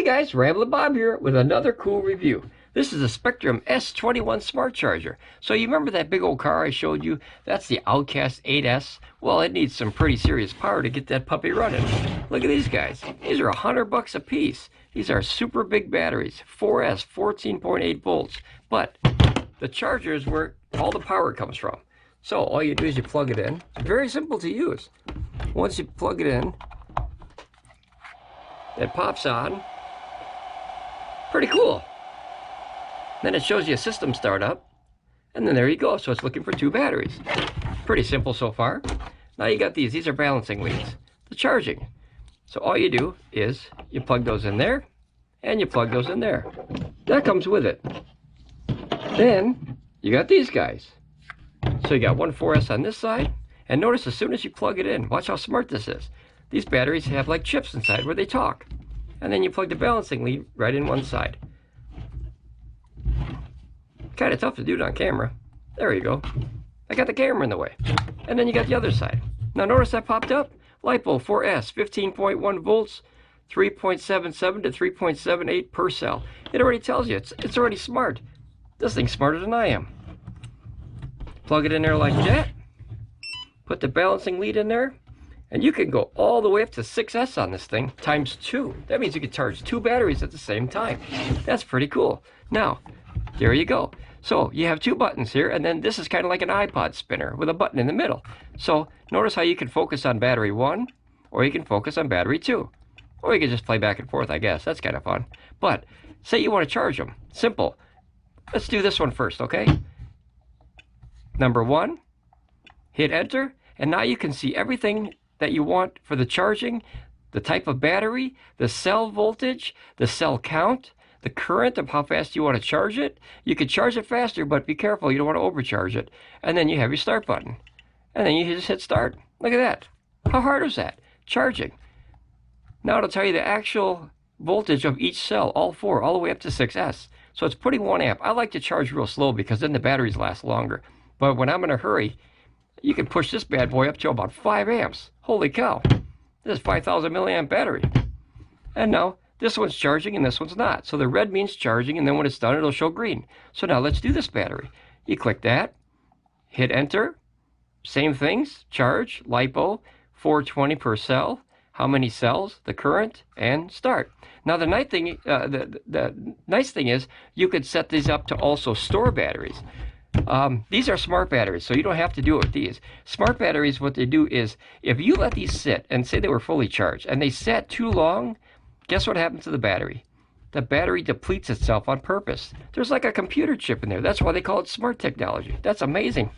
guys, Ramblin Bob here with another cool review. This is a SPEKTRUM S21 smart charger. So you remember that big old car I showed you? That's the Outcast 8S. Well, it needs some pretty serious power to get that puppy running. Look at these guys. These are $100 a piece. These are super big batteries, 4S, 14.8 volts. But the charger is where all the power comes from. So all you do is you plug it in. It's very simple to use. Once you plug it in, it pops on. Pretty cool. Then it shows you a system startup, and then there you go. So it's looking for 2 batteries. Pretty simple so far. Now you got these are balancing leads, the charging. So all you do is you plug those in there, and you plug those in there. That comes with it. Then you got these guys. So you got one 4S on this side, and notice as soon as you plug it in, watch how smart this is. These batteries have like chips inside where they talk. And then you plug the balancing lead right in one side. Kind of tough to do it on camera. There you go. I got the camera in the way. And then you got the other side. Now notice that popped up. Lipo 4S, 15.1 volts, 3.77 to 3.78 per cell. It already tells you, it's already smart. This thing's smarter than I am. Plug it in there like that. Put the balancing lead in there. And you can go all the way up to 6S on this thing times 2. That means you can charge 2 batteries at the same time. That's pretty cool. Now, there you go. So you have 2 buttons here, and then this is kind of like an iPod spinner with a button in the middle. So notice how you can focus on battery 1, or you can focus on battery 2. Or you can just play back and forth, I guess. That's kind of fun. But say you want to charge them. Simple. Let's do this one first, okay? Number 1, hit enter, and now you can see everything that you want for the charging, the type of battery, the cell voltage, the cell count, the current of how fast you want to charge it. You could charge it faster, but be careful, you don't want to overcharge it. And then you have your start button. And then you just hit start. Look at that. How hard is that? Charging. Now it'll tell you the actual voltage of each cell, all 4, all the way up to 6S. So it's putting 1 amp. I like to charge real slow because then the batteries last longer. But when I'm in a hurry, you can push this bad boy up to about 5 amps. Holy cow. This is 5,000 milliamp battery. And now this one's charging and this one's not. So the red means charging, and then when it's done, it'll show green. So now let's do this battery. You click that, hit enter, same things, charge, LiPo, 420 per cell, how many cells, the current, and start. Now the nice thing, nice thing is you could set these up to also store batteries. These are smart batteries, so you don't have to do it with these. Smart batteries, what they do is, if you let these sit, and say they were fully charged, and they sat too long, guess what happens to the battery? The battery depletes itself on purpose. There's like a computer chip in there. That's why they call it smart technology. That's amazing.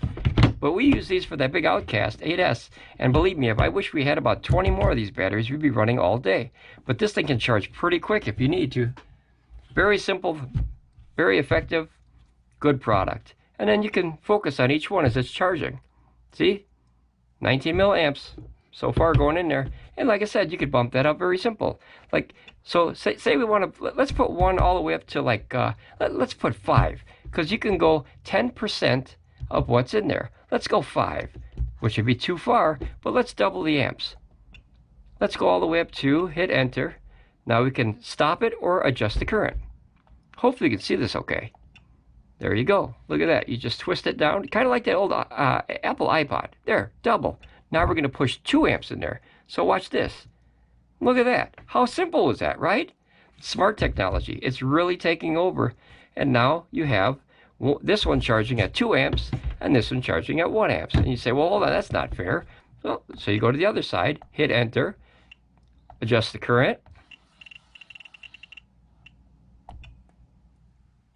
But we use these for that big Outcast 8S, and believe me, if I wish we had about 20 more of these batteries, we'd be running all day. But this thing can charge pretty quick if you need to. Very simple, very effective, good product. And then you can focus on each one as it's charging. See? 19 milliamps so far going in there. And like I said, you could bump that up, very simple. Like, so say we want to, let's put 1 all the way up to like, let's put 5. Because you can go 10% of what's in there. Let's go 5, which would be too far, but let's double the amps. Let's go all the way up to, hit enter. Now we can stop it or adjust the current. Hopefully you can see this okay. There you go. Look at that. You just twist it down. Kind of like that old Apple iPod. There, double. Now we're going to push 2 amps in there. So watch this. Look at that. How simple was that, right? Smart technology. It's really taking over. And now you have this one charging at 2 amps and this one charging at 1 amp. And you say, well, hold on, that's not fair. Well, so you go to the other side, hit enter, adjust the current.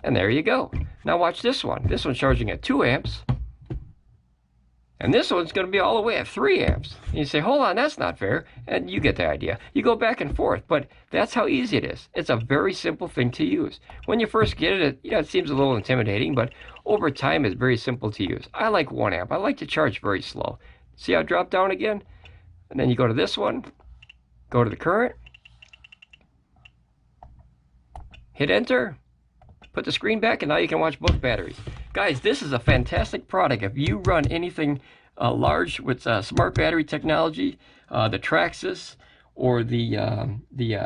And there you go. Now watch this one. This one's charging at 2 amps. And this one's going to be all the way at 3 amps. And you say, hold on, that's not fair. And you get the idea. You go back and forth, but that's how easy it is. It's a very simple thing to use. When you first get it, it seems a little intimidating, but over time it's very simple to use. I like 1 amp. I like to charge very slow. See how I drop down again? And then you go to this one, go to the current, hit enter. Put the screen back, and now you can watch both batteries. Guys, this is a fantastic product. If you run anything large with smart battery technology, the Traxxas or the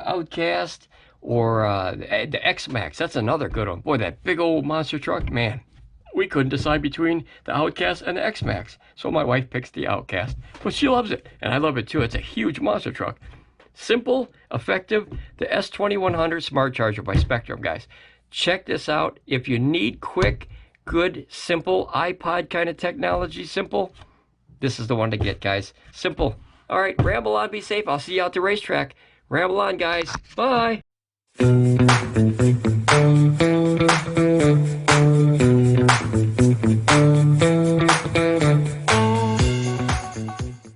Outcast or the X-Max. That's another good one. Boy, that big old monster truck, man. We couldn't decide between the Outcast and the X-Max. So my wife picks the Outcast. But she loves it, and I love it too. It's a huge monster truck. Simple, effective, the S2100 Smart Charger by SPEKTRUM, guys. Check this out. If you need quick, good, simple iPod kind of technology, simple, this is the one to get, guys. Simple. All right, ramble on, be safe. I'll see you out the racetrack. Ramble on, guys. Bye.